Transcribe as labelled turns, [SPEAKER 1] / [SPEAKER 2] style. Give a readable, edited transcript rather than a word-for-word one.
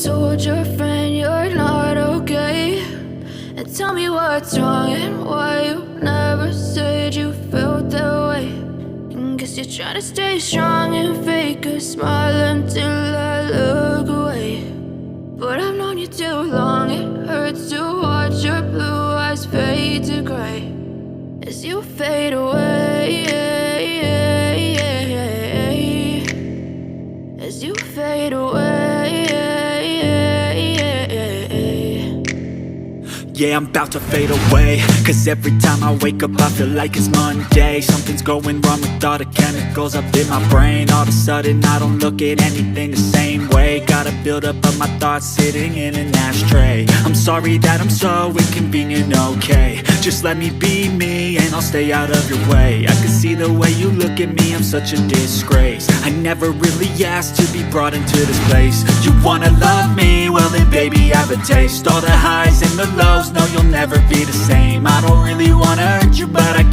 [SPEAKER 1] told your friend you're not okay? And tell me what's wrong and why you never said you felt that way. And guess you're trying to stay strong and fake a smile until I look away. But I've known you too long, it hurts to watch your blue eyes fade to gray as you fade away, as you fade away.
[SPEAKER 2] Yeah, I'm about to fade away, cause every time I wake up I feel like it's Monday. Something's going wrong with all the chemicals up in my brain. All of a sudden I don't look at anything the same way. Got a buildup of my thoughts sitting in an ashtray. I'm sorry that I'm so inconvenient, okay? Just let me be me and I'll stay out of your way. I can see the way you look at me, I'm such a disgrace. I never really asked to be brought into this place. You wanna love me? Well then baby I have a taste. All the highs and the lows, no you'll never be the same. I don't really wanna hurt you but I